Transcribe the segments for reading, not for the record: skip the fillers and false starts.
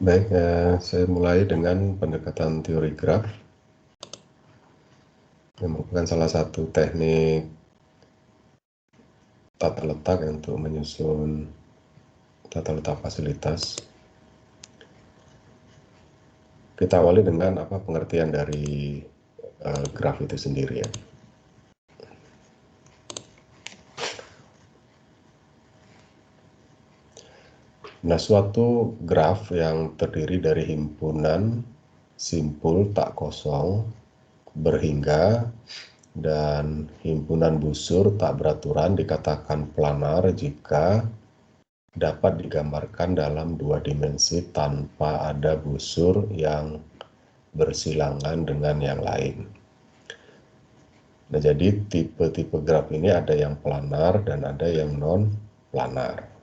Baik, saya mulai dengan pendekatan teori graf yang merupakan salah satu teknik tata letak untuk menyusun tata letak fasilitas. Kita awali dengan apa pengertian dari graf itu sendiri ya. Nah, suatu graf yang terdiri dari himpunan simpul tak kosong berhingga dan himpunan busur tak beraturan dikatakan planar jika dapat digambarkan dalam dua dimensi tanpa ada busur yang bersilangan dengan yang lain. Nah, jadi tipe-tipe graf ini ada yang planar dan ada yang non-planar.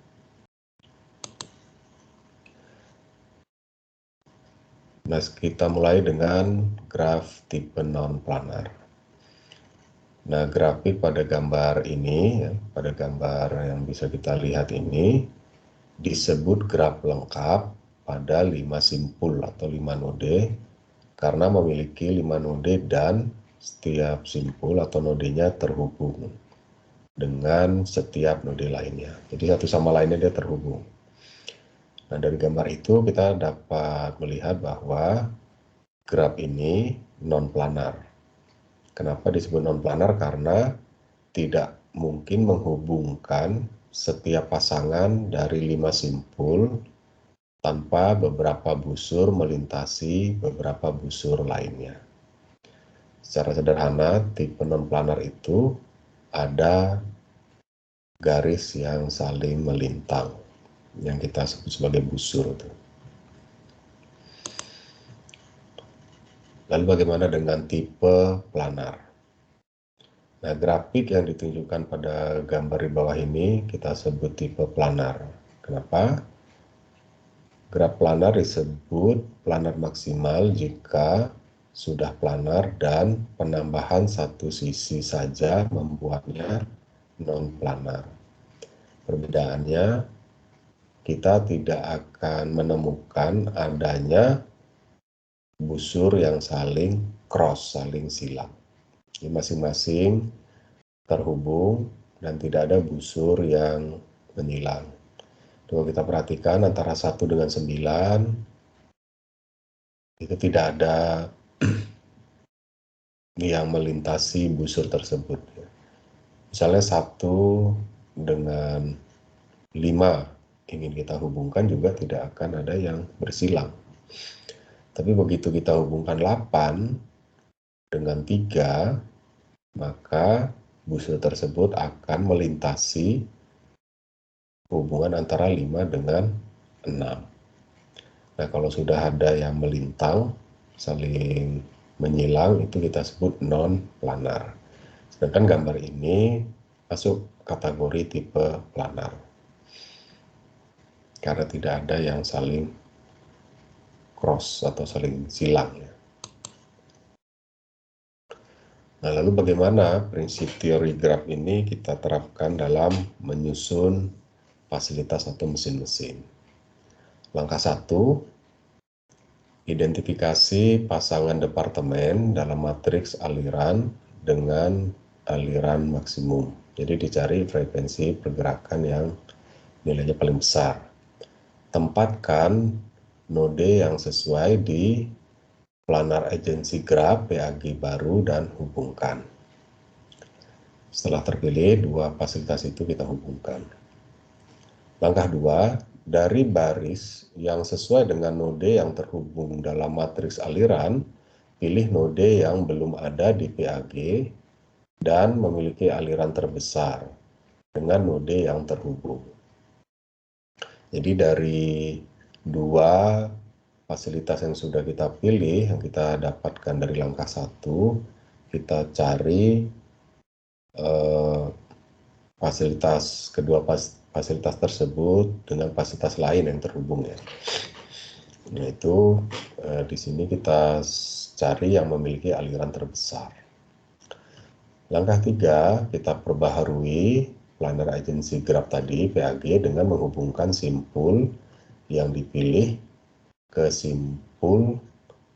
Nah, kita mulai dengan graf tipe non-planar. Nah, grafik pada gambar ini, pada gambar yang bisa kita lihat ini, disebut graf lengkap pada 5 simpul atau 5 node, karena memiliki 5 node dan setiap simpul atau nodenya terhubung dengan setiap node lainnya. Jadi satu sama lainnya dia terhubung. Nah, dari gambar itu kita dapat melihat bahwa graf ini non-planar. Kenapa disebut non-planar? Karena tidak mungkin menghubungkan setiap pasangan dari 5 simpul tanpa beberapa busur melintasi beberapa busur lainnya. Secara sederhana, tipe non-planar itu ada garis yang saling melintang, yang kita sebut sebagai busur. Lalu bagaimana dengan tipe planar? Nah, grafik yang ditunjukkan pada gambar di bawah ini kita sebut tipe planar. Kenapa? Graf planar disebut planar maksimal jika sudah planar dan penambahan satu sisi saja membuatnya non-planar. Perbedaannya, kita tidak akan menemukan adanya busur yang saling cross, saling silang. Jadi masing-masing terhubung dan tidak ada busur yang menyilang. Coba kita perhatikan antara 1 dengan 9 itu tidak ada yang melintasi busur tersebut. Misalnya 1 dengan 5 ingin kita hubungkan juga tidak akan ada yang bersilang. Tapi begitu kita hubungkan 8 dengan 3, maka busur tersebut akan melintasi hubungan antara 5 dengan 6. Nah, kalau sudah ada yang melintang, saling menyilang, itu kita sebut non-planar. Sedangkan gambar ini masuk kategori tipe planar. Karena tidak ada yang saling cross atau saling silang. Nah, lalu bagaimana prinsip teori graf ini kita terapkan dalam menyusun fasilitas atau mesin-mesin? Langkah 1, identifikasi pasangan departemen dalam matriks aliran dengan aliran maksimum. Jadi dicari frekuensi pergerakan yang nilainya paling besar. Tempatkan node yang sesuai di planar agency graph PAG baru dan hubungkan. Setelah terpilih, dua fasilitas itu kita hubungkan. Langkah 2, dari baris yang sesuai dengan node yang terhubung dalam matriks aliran, pilih node yang belum ada di PAG dan memiliki aliran terbesar dengan node yang terhubung. Jadi dari dua fasilitas yang sudah kita pilih, yang kita dapatkan dari langkah 1, kita cari kedua fasilitas tersebut dengan fasilitas lain yang terhubung ya. Yaitu di sini kita cari yang memiliki aliran terbesar. Langkah 3, kita perbaharui planar agency graph tadi PAG dengan menghubungkan simpul yang dipilih ke simpul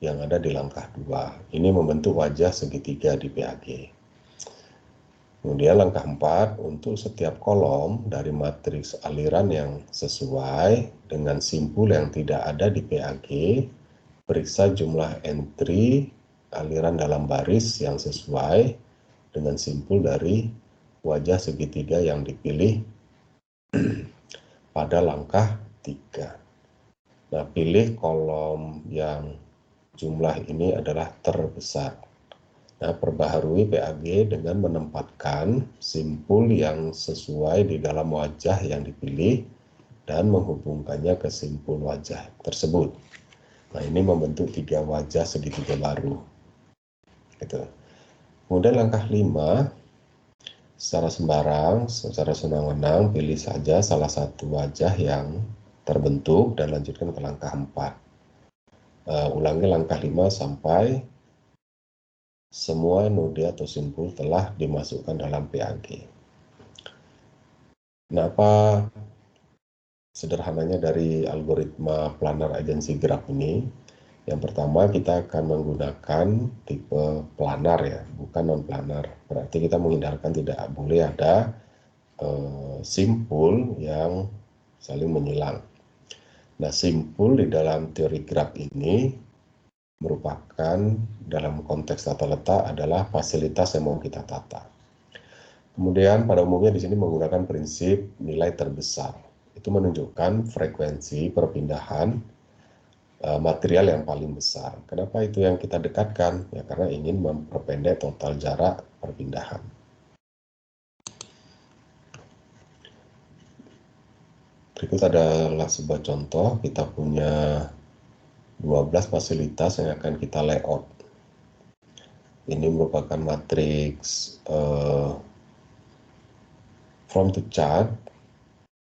yang ada di langkah 2. Ini membentuk wajah segitiga di PAG. Kemudian langkah 4, untuk setiap kolom dari matriks aliran yang sesuai dengan simpul yang tidak ada di PAG, periksa jumlah entry aliran dalam baris yang sesuai dengan simpul dari wajah segitiga yang dipilih pada langkah 3. Nah, pilih kolom yang jumlah ini adalah terbesar. Nah, perbaharui PAG dengan menempatkan simpul yang sesuai di dalam wajah yang dipilih dan menghubungkannya ke simpul wajah tersebut. Nah, ini membentuk 3 wajah segitiga baru. Gitu. Kemudian langkah 5, secara sembarang, secara senang-senang, pilih saja salah satu wajah yang terbentuk dan lanjutkan ke langkah 4. Ulangi langkah 5 sampai semua node atau simpul telah dimasukkan dalam PAG. Nah, apa sederhananya dari algoritma planar agency graph ini? Yang pertama, kita akan menggunakan tipe planar ya, bukan non planar. Berarti kita menghindarkan tidak boleh ada simpul yang saling menyilang. Nah, simpul di dalam teori graph ini merupakan dalam konteks tata letak adalah fasilitas yang mau kita tata. Kemudian pada umumnya di sini menggunakan prinsip nilai terbesar. Itu menunjukkan frekuensi perpindahan material yang paling besar. Kenapa itu yang kita dekatkan? Ya karena ingin memperpendek total jarak perpindahan. Berikut adalah sebuah contoh, kita punya 12 fasilitas yang akan kita layout. Ini merupakan matriks from to chart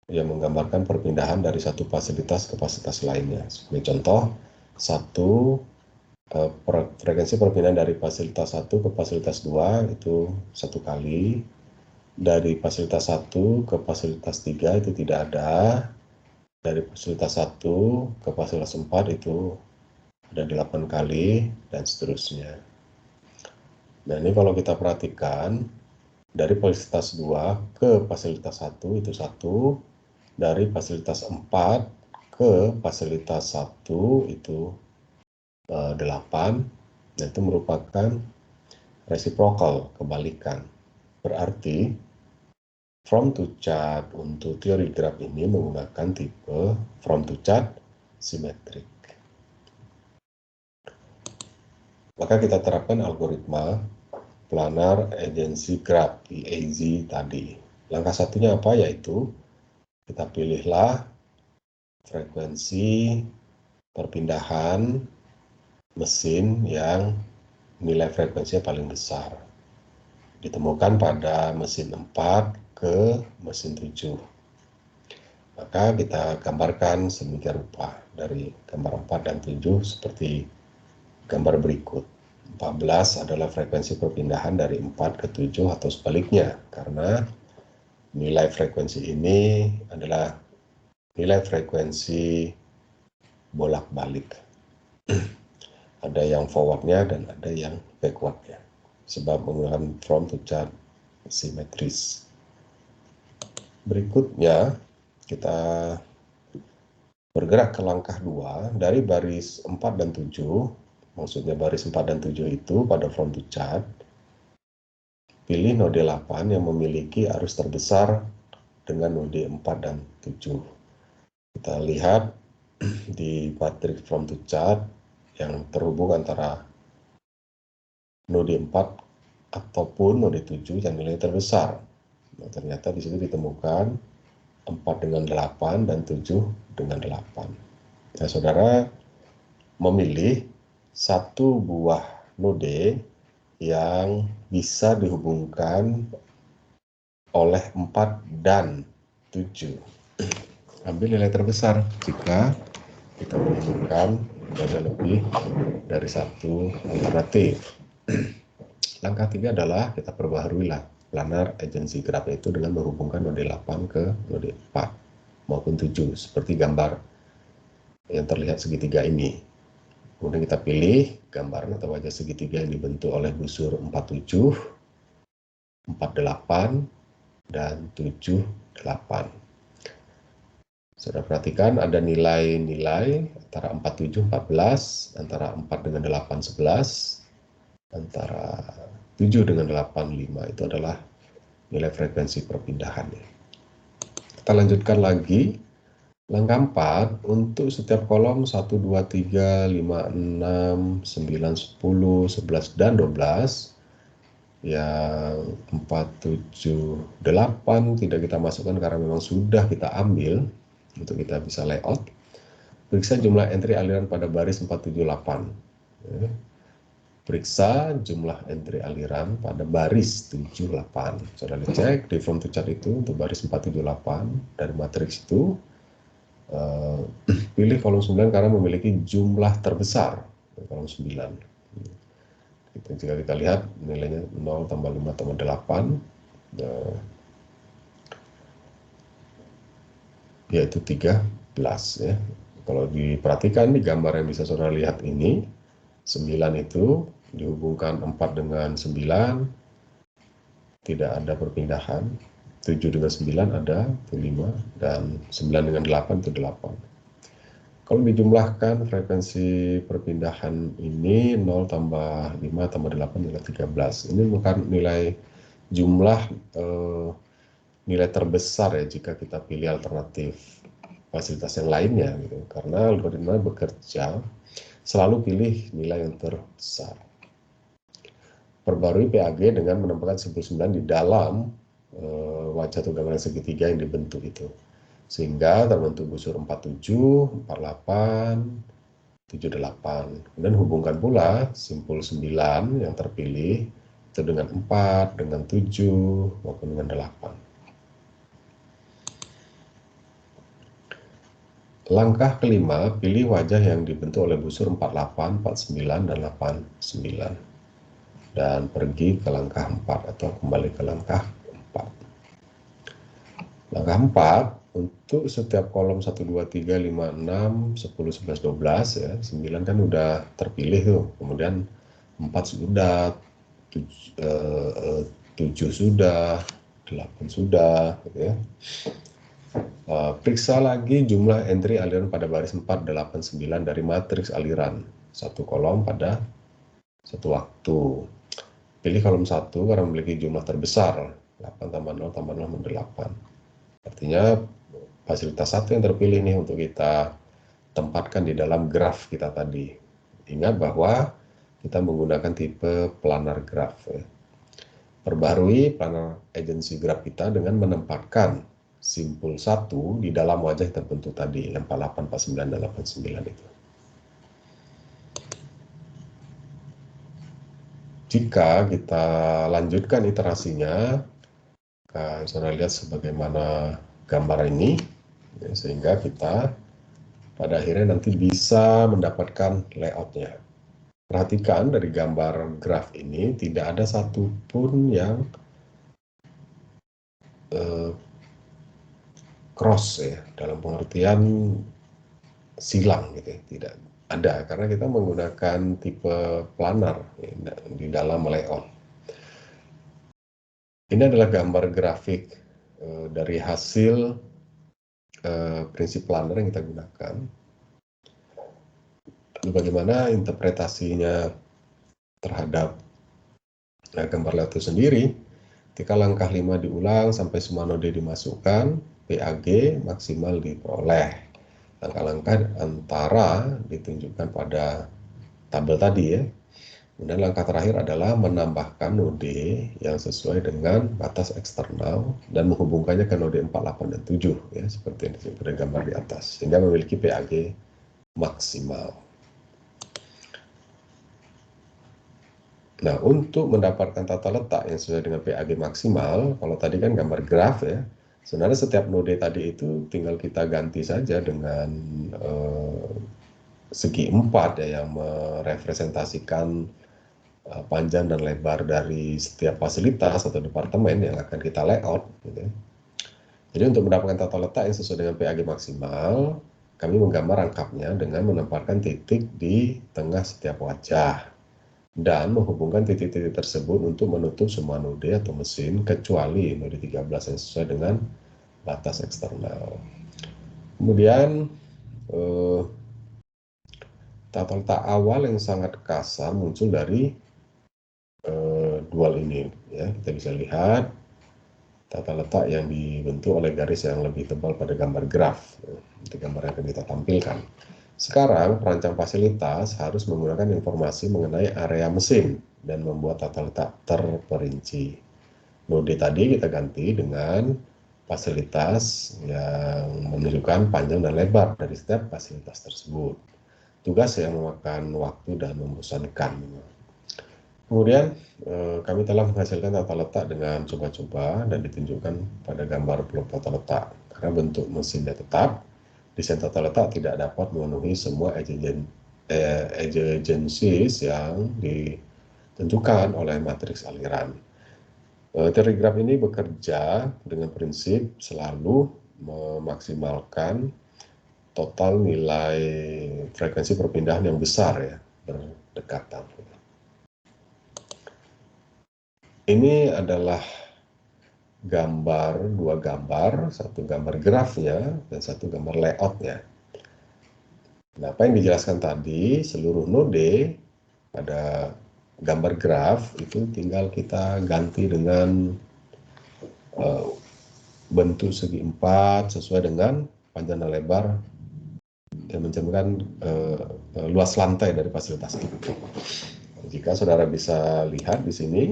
yang menggambarkan perpindahan dari satu fasilitas ke fasilitas lainnya. Sebagai contoh, frekuensi perpindahan dari fasilitas 1 ke fasilitas 2 itu 1 kali. Dari fasilitas 1 ke fasilitas 3 itu tidak ada. Dari fasilitas 1 ke fasilitas 4 itu ada 8 kali, dan seterusnya. Nah, ini kalau kita perhatikan, dari fasilitas 2 ke fasilitas 1 itu 1, dari fasilitas 4 ke fasilitas 1 itu 8, dan itu merupakan reciprocal, kebalikan. Berarti from to chart untuk teori graph ini menggunakan tipe from to chart simetrik. Maka kita terapkan algoritma planar agency graph PAG tadi. Langkah satunya apa? Yaitu kita pilihlah frekuensi perpindahan mesin yang nilai frekuensinya paling besar. Ditemukan pada mesin 4 ke mesin 7. Maka kita gambarkan sedemikian rupa dari gambar 4 dan 7 seperti gambar berikut. 14 adalah frekuensi perpindahan dari 4 ke 7 atau sebaliknya, karena nilai frekuensi ini adalah nilai frekuensi bolak-balik. Ada yang forwardnya dan ada yang backwardnya, sebab menggunakan from to chart simetris. Berikutnya kita bergerak ke langkah 2 dari baris 4 dan 7. Maksudnya baris 4 dan 7 itu pada from to chart, pilih node 8 yang memiliki arus terbesar dengan node 4 dan 7. Kita lihat di matriks from to chart yang terhubung antara node 4 ataupun node 7 yang nilai terbesar. Nah, ternyata di situ ditemukan 4 dengan 8 dan 7 dengan 8. Nah, saudara memilih satu buah node yang bisa dihubungkan oleh 4 dan 7. Ambil nilai terbesar jika kita menghubungkan ada lebih dari satu alternatif. Langkah 3 adalah kita perbaharuilah planar agency graph itu dengan menghubungkan node 8 ke node 4 maupun 7 seperti gambar yang terlihat segitiga ini. Kemudian kita pilih gambaran atau wajah segitiga yang dibentuk oleh busur 47, 48, dan 78. Sudah perhatikan ada nilai-nilai antara 47, 14, antara 4 dengan 8, 11, antara 7 dengan 8, 5. Itu adalah nilai frekuensi perpindahannya. Kita lanjutkan lagi. Langkah 4, untuk setiap kolom 1, 2, 3, 5, 6, 9, 10, 11, dan 12, yang 4, 7, 8 tidak kita masukkan karena memang sudah kita ambil untuk kita bisa layout. Periksa jumlah entry aliran pada baris 478. Periksa jumlah entry aliran pada baris 78. Saudara cek di form to chart itu untuk baris 478 dari matriks itu. Pilih kolom 9 karena memiliki jumlah terbesar kolom 9. Jika kita lihat nilainya 0 tambah 5 tambah 8, yaitu 13 ya. Kalau diperhatikan di gambar yang bisa saudara lihat ini, 9 itu dihubungkan 4 dengan 9, tidak ada perpindahan. 7 dengan 9 ada, itu 5, dan 9 dengan 8 itu 8. Kalau dijumlahkan frekuensi perpindahan ini 0 tambah 5 tambah 8 adalah 13. Ini bukan nilai jumlah nilai terbesar ya jika kita pilih alternatif fasilitas yang lainnya gitu. Karena algoritma bekerja selalu pilih nilai yang terbesar. Perbarui PAG dengan menempatkan simpul 9 di dalam wajah atau gambaran segitiga yang dibentuk itu. Sehingga terbentuk busur 47, 48, 78. Kemudian hubungkan pula simpul 9 yang terpilih itu dengan 4, dengan 7, maupun dengan 8. Langkah kelima, pilih wajah yang dibentuk oleh busur 48, 49, dan 89. Dan pergi ke langkah 4 atau kembali ke langkah 4. Langkah 4, untuk setiap kolom 1, 2, 3, 5, 6, 10, 11, 12 ya, 9 kan udah terpilih tuh. Kemudian 4 sudah, 7 sudah, 8 sudah gitu ya. Periksa lagi jumlah entry aliran pada baris 4, 8, 9 dari matriks aliran satu kolom pada satu waktu. Pilih kolom 1 karena memiliki jumlah terbesar, 8 tambah 0 tambah 0 tambah 8. Artinya fasilitas 1 yang terpilih nih untuk kita tempatkan di dalam graf kita tadi. Ingat bahwa kita menggunakan tipe planar graph. Ya. Perbarui planar agency graph kita dengan menempatkan simpul 1 di dalam wajah terbentuk tadi, 48, 49, dan 89 itu. Jika kita lanjutkan iterasinya, saudara lihat sebagaimana gambar ini, ya, sehingga kita pada akhirnya nanti bisa mendapatkan layoutnya. Perhatikan dari gambar graf ini tidak ada satupun yang cross ya, dalam pengertian silang gitu ya, tidak ada karena kita menggunakan tipe planar ya, di dalam layout. Ini adalah gambar grafik dari hasil prinsip planar yang kita gunakan. Lalu bagaimana interpretasinya terhadap gambar layout itu sendiri? Ketika langkah 5 diulang sampai semua node dimasukkan, PAG maksimal diperoleh. Langkah-langkah antara ditunjukkan pada tabel tadi ya. Kemudian langkah terakhir adalah menambahkan node yang sesuai dengan batas eksternal dan menghubungkannya ke node 4, 8, dan 7 ya, seperti yang disebut gambar di atas, sehingga memiliki PAG maksimal. Nah, untuk mendapatkan tata letak yang sesuai dengan PAG maksimal, kalau tadi kan gambar graf ya, sebenarnya setiap node tadi itu tinggal kita ganti saja dengan segi 4 ya, yang merepresentasikan panjang dan lebar dari setiap fasilitas atau departemen yang akan kita layout. Gitu ya. Jadi untuk mendapatkan tata letak yang sesuai dengan PAG maksimal, kami menggambar rangkapnya dengan menempatkan titik di tengah setiap wajah dan menghubungkan titik-titik tersebut untuk menutup semua node atau mesin kecuali node 13 yang sesuai dengan batas eksternal. Kemudian tata letak awal yang sangat kasar muncul dari dual ini, ya. Kita bisa lihat tata letak yang dibentuk oleh garis yang lebih tebal pada gambar graf, itu gambar yang akan kita tampilkan. Sekarang perancang fasilitas harus menggunakan informasi mengenai area mesin dan membuat tata letak terperinci. Node tadi kita ganti dengan fasilitas yang menunjukkan panjang dan lebar dari setiap fasilitas tersebut. Tugas yang memakan waktu dan membosankan. Kemudian kami telah menghasilkan tata letak dengan coba-coba dan ditunjukkan pada gambar blok tata letak. Karena bentuk mesinnya tetap, desain tata letak tidak dapat memenuhi semua exigencies yang ditentukan oleh matriks aliran. Teori graf ini bekerja dengan prinsip selalu memaksimalkan total nilai frekuensi perpindahan yang besar, ya, berdekatan. Ini adalah dua gambar, satu gambar grafnya dan satu gambar layoutnya. Nah, apa yang dijelaskan tadi, seluruh node pada gambar graf itu tinggal kita ganti dengan bentuk segi 4 sesuai dengan panjang dan lebar yang mencerminkan luas lantai dari fasilitas itu. Jika saudara bisa lihat di sini,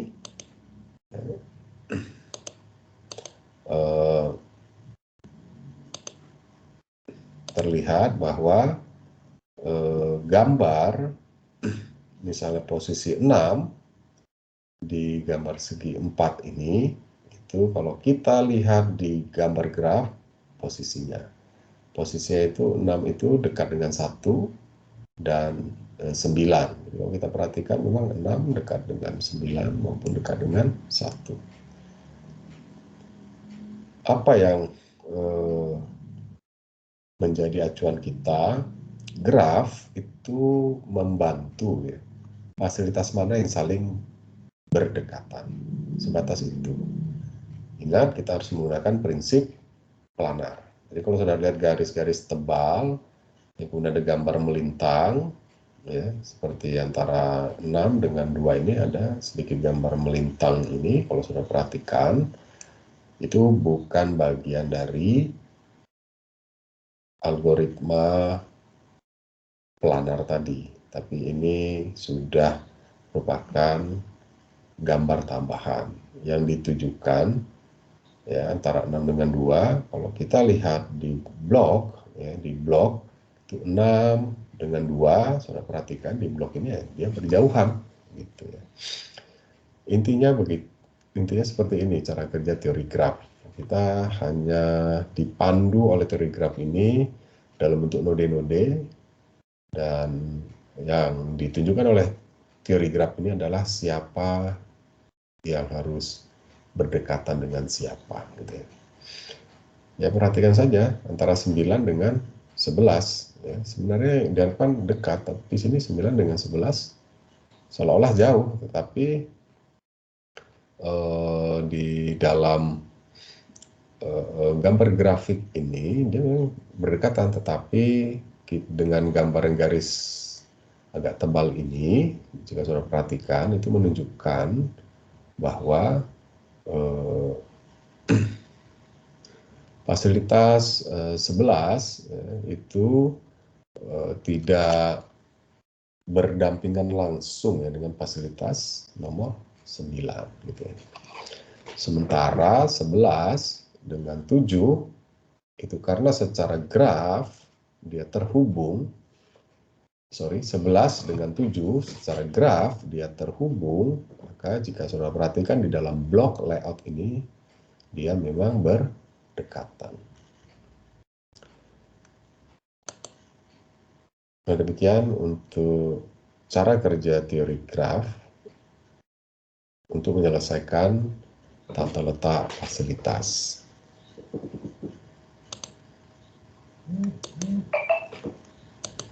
terlihat bahwa gambar misalnya posisi 6 di gambar segi 4 ini, itu kalau kita lihat di gambar graf posisinya itu 6 itu dekat dengan 1 dan 9. Jadi kalau kita perhatikan memang 6 dekat dengan 9 maupun dekat dengan 1. Apa yang menjadi acuan kita, graf itu membantu, ya, fasilitas mana yang saling berdekatan, sebatas itu. Ingat, kita harus menggunakan prinsip planar. Jadi kalau sudah lihat garis-garis tebal, yang kemudian ada gambar melintang, ya, seperti antara 6 dengan 2 ini ada sedikit gambar melintang ini, kalau sudah perhatikan, itu bukan bagian dari algoritma planar tadi, tapi ini sudah merupakan gambar tambahan yang ditujukan, ya, antara 6 dengan 2. Kalau kita lihat di blok, ya, di blok itu 6 dengan 2, saudara perhatikan di blok ini, ya, dia berjauhan gitu, ya. Intinya seperti ini cara kerja teori graf. Kita hanya dipandu oleh teori graf ini dalam bentuk node-node, dan yang ditunjukkan oleh teori graf ini adalah siapa yang harus berdekatan dengan siapa, gitu, ya. Ya, perhatikan saja antara 9 dengan 11, ya. Sebenarnya diharapkan dekat, tapi di sini 9 dengan 11 seolah-olah jauh, tetapi di dalam gambar grafik ini dia berdekatan, tetapi dengan gambar yang garis agak tebal ini, jika saudara perhatikan, itu menunjukkan bahwa fasilitas 11 itu tidak berdampingan langsung, ya, dengan fasilitas nomor 9, gitu, ya. Sementara 11 dengan 7 itu karena secara graf dia terhubung, 11 dengan 7 secara graf dia terhubung, maka jika saudara perhatikan di dalam blok layout ini dia memang berdekatan. Nah, demikian untuk cara kerja teori graf untuk menyelesaikan tata letak fasilitas.